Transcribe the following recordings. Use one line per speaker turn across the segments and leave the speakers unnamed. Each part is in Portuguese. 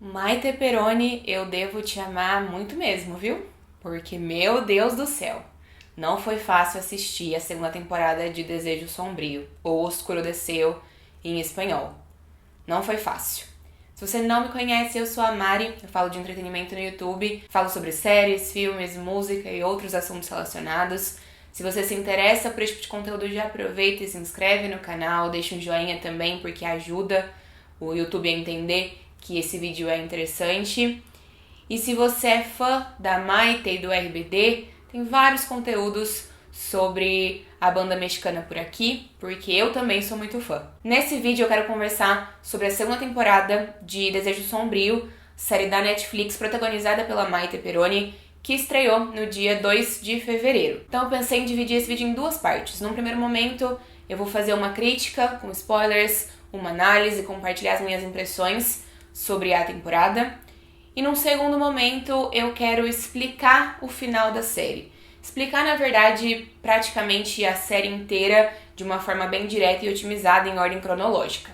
Maite Peroni, eu devo te amar muito mesmo, viu? Porque, meu Deus do céu, não foi fácil assistir a segunda temporada de Desejo Sombrio, ou Oscuro Desceu em espanhol. Não foi fácil. Se você não me conhece, eu sou a Mari, eu falo de entretenimento no YouTube, falo sobre séries, filmes, música e outros assuntos relacionados. Se você se interessa por esse tipo de conteúdo, já aproveita e se inscreve no canal, deixa um joinha também, porque ajuda o YouTube a entender que esse vídeo é interessante. E se você é fã da Maite e do RBD, tem vários conteúdos sobre a banda mexicana por aqui, porque eu também sou muito fã. Nesse vídeo eu quero conversar sobre a segunda temporada de Desejo Sombrio, série da Netflix protagonizada pela Maite Peroni, que estreou no dia 2 de fevereiro. Então eu pensei em dividir esse vídeo em duas partes. Num primeiro momento eu vou fazer uma crítica com spoilers, uma análise, compartilhar as minhas impressões sobre a temporada. E num segundo momento eu quero explicar o final da série. Explicar, na verdade, praticamente a série inteira de uma forma bem direta e otimizada em ordem cronológica.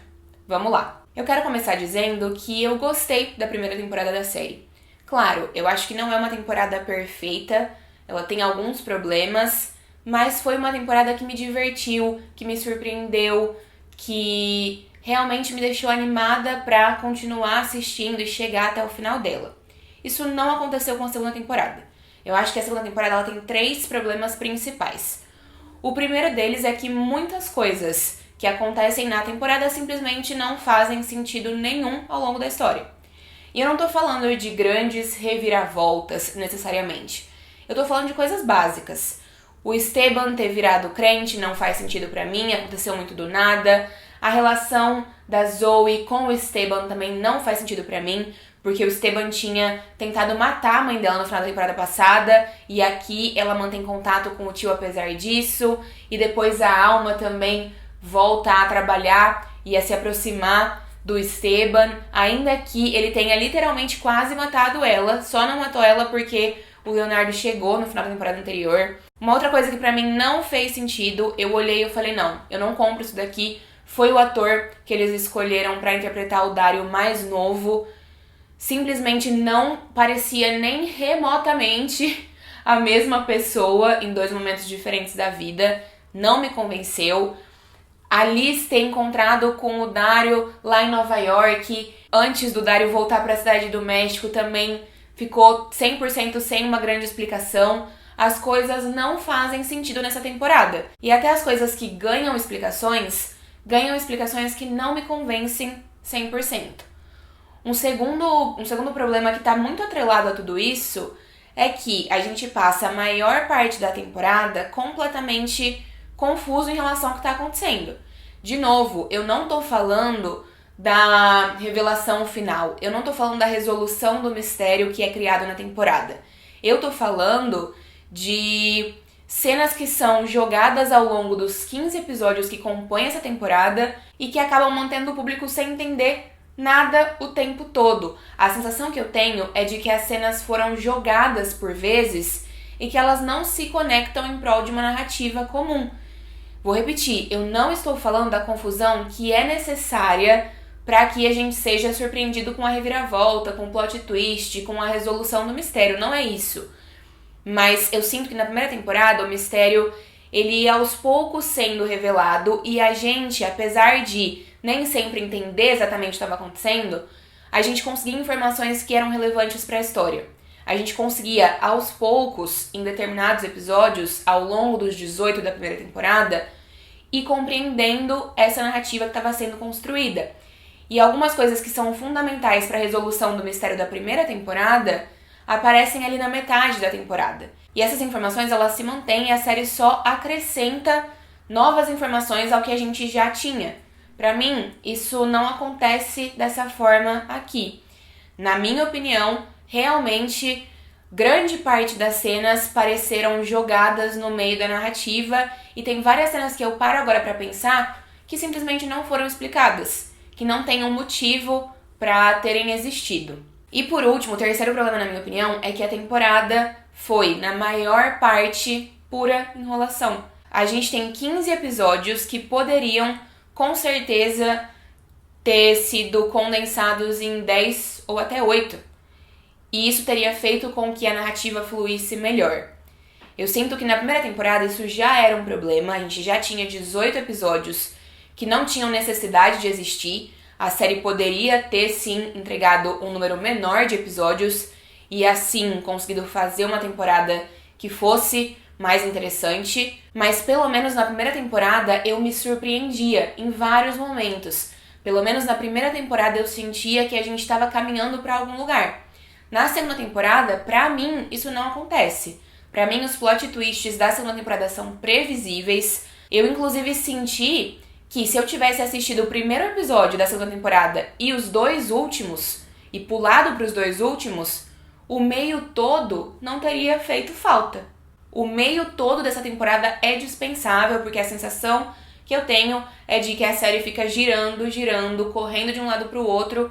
Vamos lá. Eu quero começar dizendo que eu gostei da primeira temporada da série. Claro, eu acho que não é uma temporada perfeita, ela tem alguns problemas, mas foi uma temporada que me divertiu, que me surpreendeu, que realmente me deixou animada pra continuar assistindo e chegar até o final dela. Isso não aconteceu com a segunda temporada. Eu acho que a segunda temporada ela tem 3 problemas principais. O primeiro deles é que muitas coisas que acontecem na temporada simplesmente não fazem sentido nenhum ao longo da história. E eu não tô falando de grandes reviravoltas necessariamente. Eu tô falando de coisas básicas. O Esteban ter virado crente não faz sentido pra mim, aconteceu muito do nada. A relação da Zoe com o Esteban também não faz sentido pra mim, porque o Esteban tinha tentado matar a mãe dela no final da temporada passada, e aqui ela mantém contato com o tio apesar disso, e depois a Alma também volta a trabalhar e a se aproximar do Esteban, ainda que ele tenha literalmente quase matado ela, só não matou ela porque o Leonardo chegou no final da temporada anterior. Uma outra coisa que pra mim não fez sentido, eu olhei e eu falei, não, eu não compro isso daqui, foi o ator que eles escolheram pra interpretar o Dario mais novo. Simplesmente não parecia nem remotamente a mesma pessoa em 2 momentos diferentes da vida. Não me convenceu. A Liz ter encontrado com o Dario lá em Nova York, antes do Dario voltar para a cidade do México, também ficou 100% sem uma grande explicação. As coisas não fazem sentido nessa temporada. E até as coisas que ganham explicações que não me convencem 100%. Um segundo problema que está muito atrelado a tudo isso é que a gente passa a maior parte da temporada completamente confuso em relação ao que está acontecendo. De novo, eu não tô falando da revelação final, eu não tô falando da resolução do mistério que é criado na temporada. Eu tô falando de cenas que são jogadas ao longo dos 15 episódios que compõem essa temporada e que acabam mantendo o público sem entender nada o tempo todo. A sensação que eu tenho é de que as cenas foram jogadas por vezes e que elas não se conectam em prol de uma narrativa comum. Vou repetir, eu não estou falando da confusão que é necessária para que a gente seja surpreendido com a reviravolta, com o plot twist, com a resolução do mistério, não é isso. Mas eu sinto que na primeira temporada o mistério ele ia aos poucos sendo revelado e a gente, apesar de nem sempre entender exatamente o que estava acontecendo, a gente conseguia informações que eram relevantes para a história. A gente conseguia, aos poucos, em determinados episódios, ao longo dos 18 da primeira temporada, ir compreendendo essa narrativa que estava sendo construída. E algumas coisas que são fundamentais para a resolução do mistério da primeira temporada aparecem ali na metade da temporada. E essas informações, elas se mantêm e a série só acrescenta novas informações ao que a gente já tinha. Pra mim, isso não acontece dessa forma aqui. Na minha opinião, realmente, grande parte das cenas pareceram jogadas no meio da narrativa e tem várias cenas que eu paro agora pra pensar que simplesmente não foram explicadas, que não tem um motivo pra terem existido. E por último, o terceiro problema, na minha opinião, é que a temporada foi, na maior parte, pura enrolação. A gente tem 15 episódios que poderiam, com certeza, ter sido condensados em 10 ou até 8. E isso teria feito com que a narrativa fluísse melhor. Eu sinto que na primeira temporada isso já era um problema, a gente já tinha 18 episódios que não tinham necessidade de existir. A série poderia ter, sim, entregado um número menor de episódios e, assim, conseguido fazer uma temporada que fosse mais interessante. Mas, pelo menos na primeira temporada, eu me surpreendia em vários momentos. Pelo menos na primeira temporada eu sentia que a gente estava caminhando para algum lugar. Na segunda temporada, pra mim, isso não acontece. Pra mim, os plot twists da segunda temporada são previsíveis. Eu, inclusive, senti que se eu tivesse assistido o primeiro episódio da segunda temporada e os 2 últimos, e pulado para os 2 últimos, o meio todo não teria feito falta. O meio todo dessa temporada é dispensável, porque a sensação que eu tenho é de que a série fica girando, correndo de um lado para o outro,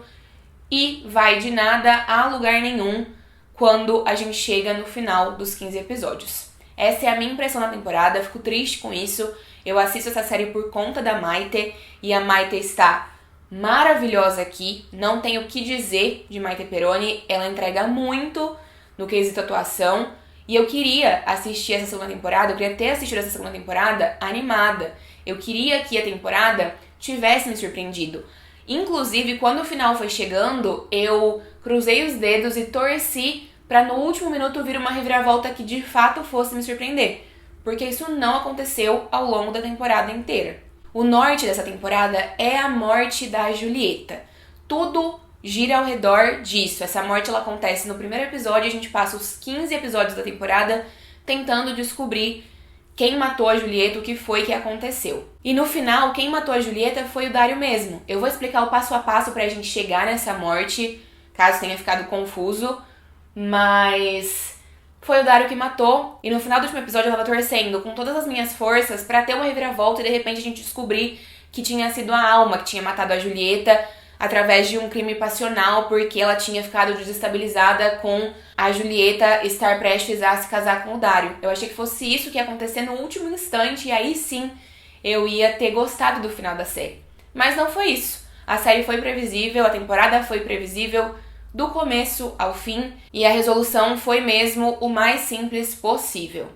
e vai de nada a lugar nenhum quando a gente chega no final dos 15 episódios. Essa é a minha impressão na temporada, fico triste com isso. Eu assisto essa série por conta da Maite e a Maite está maravilhosa aqui. Não tenho o que dizer de Maite Perrone, ela entrega muito no quesito atuação. E eu queria assistir essa segunda temporada, eu queria ter assistido essa segunda temporada animada. Eu queria que a temporada tivesse me surpreendido. Inclusive, quando o final foi chegando, eu cruzei os dedos e torci para no último minuto vir uma reviravolta que de fato fosse me surpreender. Porque isso não aconteceu ao longo da temporada inteira. O norte dessa temporada é a morte da Julieta. Tudo gira ao redor disso. Essa morte ela acontece no primeiro episódio, a gente passa os 15 episódios da temporada tentando descobrir quem matou a Julieta, o que foi que aconteceu. E no final, quem matou a Julieta foi o Dario mesmo. Eu vou explicar o passo a passo pra gente chegar nessa morte, caso tenha ficado confuso, mas foi o Dario que matou, e no final do último episódio eu tava torcendo com todas as minhas forças pra ter uma reviravolta e de repente a gente descobrir que tinha sido a Alma que tinha matado a Julieta através de um crime passional, porque ela tinha ficado desestabilizada com a Julieta estar prestes a se casar com o Dario. Eu achei que fosse isso que ia acontecer no último instante, e aí sim eu ia ter gostado do final da série. Mas não foi isso. A série foi previsível, a temporada foi previsível, do começo ao fim, e a resolução foi mesmo o mais simples possível.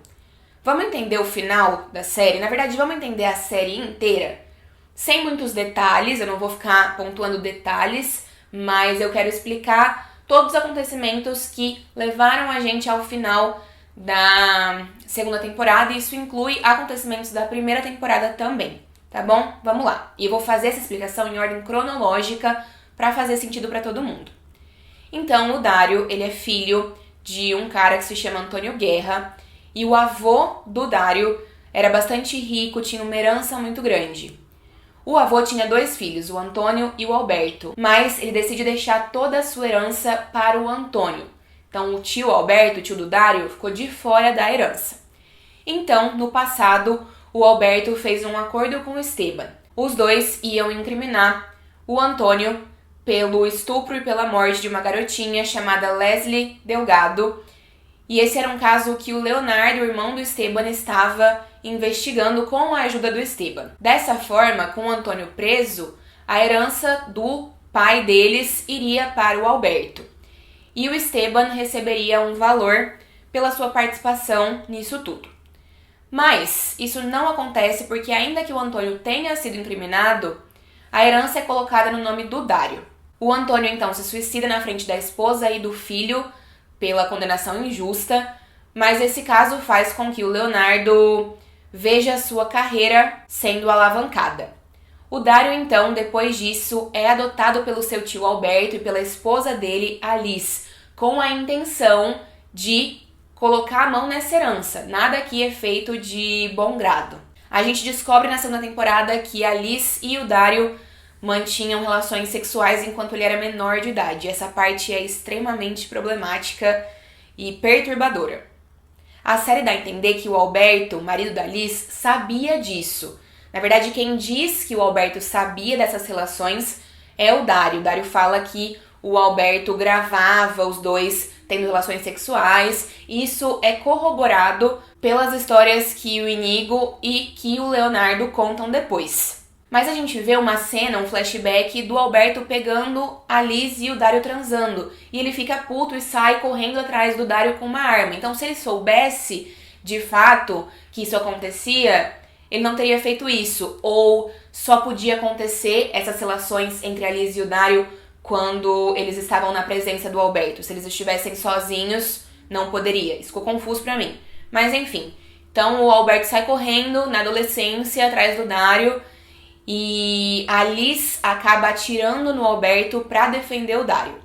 Vamos entender o final da série? Na verdade, vamos entender a série inteira. Sem muitos detalhes, eu não vou ficar pontuando detalhes, mas eu quero explicar todos os acontecimentos que levaram a gente ao final da segunda temporada, e isso inclui acontecimentos da primeira temporada também, tá bom? Vamos lá. E eu vou fazer essa explicação em ordem cronológica para fazer sentido para todo mundo. Então, o Dario, ele é filho de um cara que se chama Antônio Guerra, e o avô do Dario era bastante rico, tinha uma herança muito grande. O avô tinha 2 filhos, o Antônio e o Alberto, mas ele decide deixar toda a sua herança para o Antônio. Então, o tio Alberto, o tio do Dario, ficou de fora da herança. Então, no passado, o Alberto fez um acordo com o Esteban. Os dois iam incriminar o Antônio pelo estupro e pela morte de uma garotinha chamada Leslie Delgado. E esse era um caso que o Leonardo, o irmão do Esteban, estava investigando com a ajuda do Esteban. Dessa forma, com o Antônio preso, a herança do pai deles iria para o Alberto. E o Esteban receberia um valor pela sua participação nisso tudo. Mas isso não acontece porque, ainda que o Antônio tenha sido incriminado, a herança é colocada no nome do Dario. O Antônio então se suicida na frente da esposa e do filho pela condenação injusta, mas esse caso faz com que o Leonardo veja sua carreira sendo alavancada. O Dario então, depois disso, é adotado pelo seu tio Alberto e pela esposa dele, Alice, com a intenção de colocar a mão nessa herança. Nada aqui é feito de bom grado. A gente descobre na segunda temporada que Alice e o Dario mantinham relações sexuais enquanto ele era menor de idade. Essa parte é extremamente problemática e perturbadora. A série dá a entender que o Alberto, o marido da Alice, sabia disso. Na verdade, quem diz que o Alberto sabia dessas relações é o Dario. O Dario fala que o Alberto gravava os dois tendo relações sexuais. Isso é corroborado pelas histórias que o Inigo e que o Leonardo contam depois. Mas a gente vê uma cena, um flashback do Alberto pegando a Liz e o Dario transando. E ele fica puto e sai correndo atrás do Dario com uma arma. Então, se ele soubesse, de fato, que isso acontecia, ele não teria feito isso. Ou só podia acontecer essas relações entre a Liz e o Dario quando eles estavam na presença do Alberto. Se eles estivessem sozinhos, não poderia. Isso ficou confuso pra mim. Mas, enfim. Então, o Alberto sai correndo na adolescência atrás do Dario. E a Liz acaba atirando no Alberto pra defender o Dario.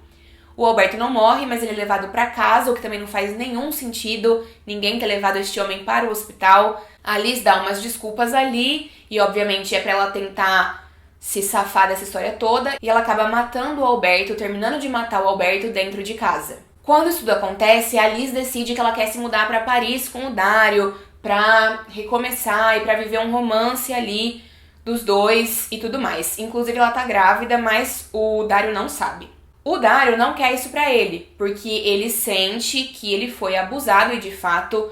O Alberto não morre, mas ele é levado pra casa, o que também não faz nenhum sentido ninguém ter levado este homem para o hospital. A Liz dá umas desculpas ali, e obviamente é pra ela tentar se safar dessa história toda, e ela acaba matando o Alberto, terminando de matar o Alberto dentro de casa. Quando isso tudo acontece, a Liz decide que ela quer se mudar pra Paris com o Dario, pra recomeçar e pra viver um romance ali dos dois e tudo mais. Inclusive ela tá grávida, mas o Dario não sabe. O Dario não quer isso pra ele, porque ele sente que ele foi abusado e de fato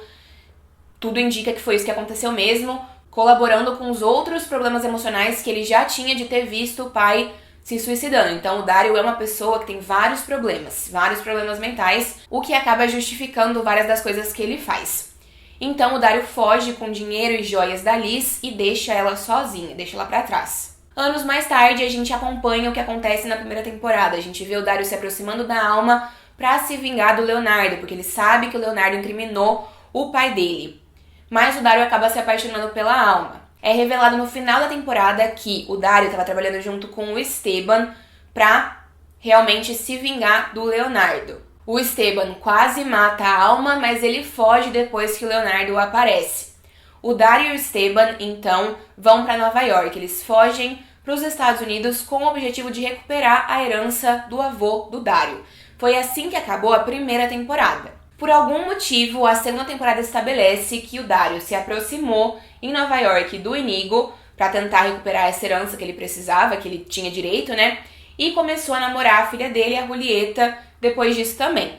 tudo indica que foi isso que aconteceu mesmo, colaborando com os outros problemas emocionais que ele já tinha de ter visto o pai se suicidando. Então o Dario é uma pessoa que tem vários problemas mentais, o que acaba justificando várias das coisas que ele faz. Então o Dario foge com dinheiro e joias da Liz e deixa ela sozinha, deixa ela pra trás. Anos mais tarde, a gente acompanha o que acontece na primeira temporada. A gente vê o Dario se aproximando da Alma pra se vingar do Leonardo, porque ele sabe que o Leonardo incriminou o pai dele. Mas o Dario acaba se apaixonando pela Alma. É revelado no final da temporada que o Dario estava trabalhando junto com o Esteban pra realmente se vingar do Leonardo. O Esteban quase mata a Alma, mas ele foge depois que o Leonardo aparece. O Dario e o Esteban, então, vão para Nova York. Eles fogem para os Estados Unidos com o objetivo de recuperar a herança do avô do Dario. Foi assim que acabou a primeira temporada. Por algum motivo, a segunda temporada estabelece que o Dario se aproximou em Nova York do Inigo para tentar recuperar essa herança que ele precisava, que ele tinha direito, né? E começou a namorar a filha dele, a Julieta, depois disso também.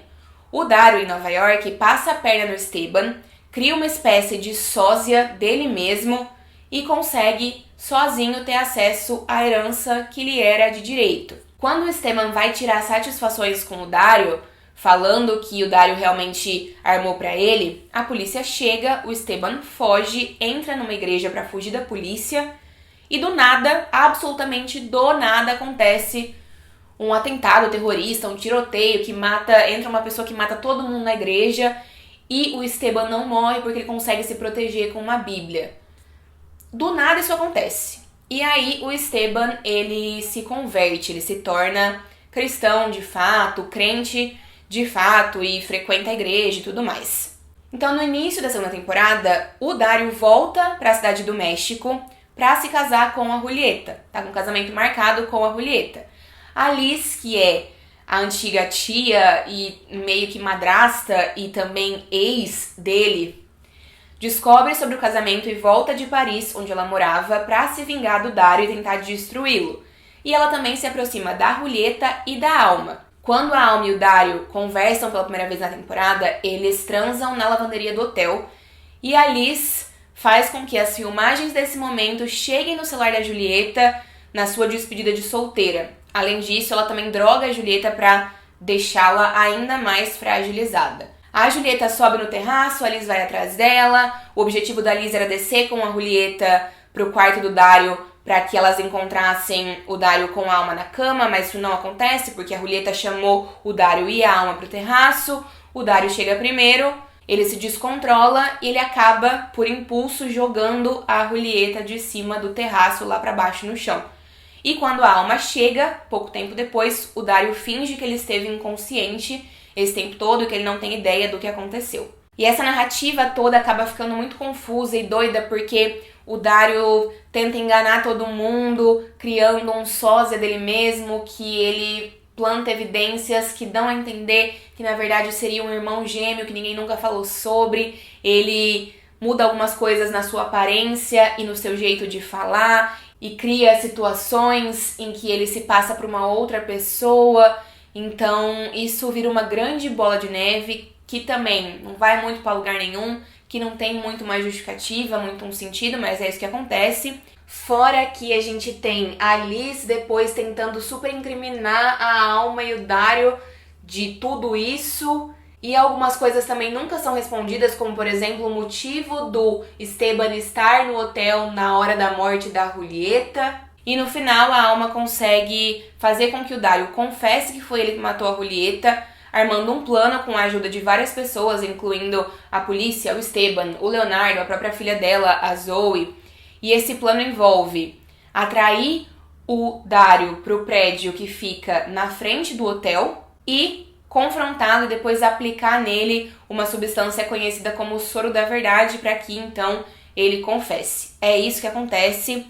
O Dario, em Nova York, passa a perna no Esteban, cria uma espécie de sósia dele mesmo e consegue sozinho ter acesso à herança que lhe era de direito. Quando o Esteban vai tirar satisfações com o Dario, falando que o Dario realmente armou pra ele, a polícia chega, o Esteban foge, entra numa igreja pra fugir da polícia e do nada, absolutamente do nada, acontece um atentado terrorista, um tiroteio que entra uma pessoa que mata todo mundo na igreja e o Esteban não morre porque ele consegue se proteger com uma bíblia. Do nada isso acontece. E aí o Esteban, ele se converte, ele se torna cristão de fato, crente de fato e frequenta a igreja e tudo mais. Então no início da segunda temporada, o Dario volta para a cidade do México para se casar com a Julieta. Tá com um casamento marcado com a Julieta. A Liz, que é a antiga tia e meio que madrasta e também ex dele, descobre sobre o casamento e volta de Paris, onde ela morava, para se vingar do Dario e tentar destruí-lo. E ela também se aproxima da Julieta e da Alma. Quando a Alma e o Dario conversam pela primeira vez na temporada, eles transam na lavanderia do hotel e a Liz faz com que as filmagens desse momento cheguem no celular da Julieta na sua despedida de solteira. Além disso, ela também droga a Julieta para deixá-la ainda mais fragilizada. A Julieta sobe no terraço, a Liz vai atrás dela. O objetivo da Liz era descer com a Julieta pro quarto do Dario para que elas encontrassem o Dario com a Alma na cama, mas isso não acontece porque a Julieta chamou o Dario e a Alma pro terraço. O Dario chega primeiro, ele se descontrola e ele acaba, por impulso, jogando a Julieta de cima do terraço lá para baixo no chão. E quando a Alma chega, pouco tempo depois, o Dario finge que ele esteve inconsciente esse tempo todo e que ele não tem ideia do que aconteceu. E essa narrativa toda acaba ficando muito confusa e doida porque o Dario tenta enganar todo mundo, criando um sósia dele mesmo, que ele planta evidências que dão a entender que na verdade seria um irmão gêmeo que ninguém nunca falou sobre. Ele muda algumas coisas na sua aparência e no seu jeito de falar e cria situações em que ele se passa por uma outra pessoa. Então isso vira uma grande bola de neve que também não vai muito para lugar nenhum, que não tem muito mais justificativa, muito um sentido, mas é isso que acontece. Fora que a gente tem a Alice depois tentando super incriminar a Alma e o Dario de tudo isso. E algumas coisas também nunca são respondidas, como por exemplo o motivo do Esteban estar no hotel na hora da morte da Julieta. E no final a Alma consegue fazer com que o Dario confesse que foi ele que matou a Julieta, armando um plano com a ajuda de várias pessoas, incluindo a polícia, o Esteban, o Leonardo, a própria filha dela, a Zoe. E esse plano envolve atrair o Dario pro prédio que fica na frente do hotel e confrontá-lo e depois aplicar nele uma substância conhecida como soro da verdade para que então ele confesse. É isso que acontece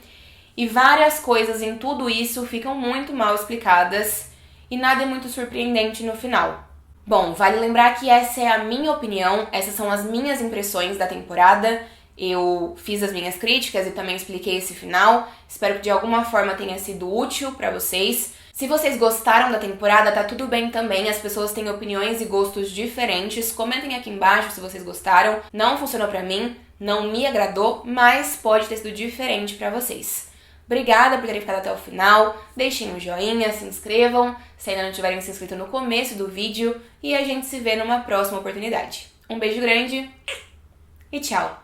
e várias coisas em tudo isso ficam muito mal explicadas e nada é muito surpreendente no final. Bom, vale lembrar que essa é a minha opinião, essas são as minhas impressões da temporada. Eu fiz as minhas críticas e também expliquei esse final. Espero que de alguma forma tenha sido útil pra vocês. Se vocês gostaram da temporada, tá tudo bem também. As pessoas têm opiniões e gostos diferentes. Comentem aqui embaixo se vocês gostaram. Não funcionou pra mim, não me agradou, mas pode ter sido diferente pra vocês. Obrigada por terem ficado até o final. Deixem um joinha, se inscrevam se ainda não tiverem se inscrito no começo do vídeo. E a gente se vê numa próxima oportunidade. Um beijo grande e tchau!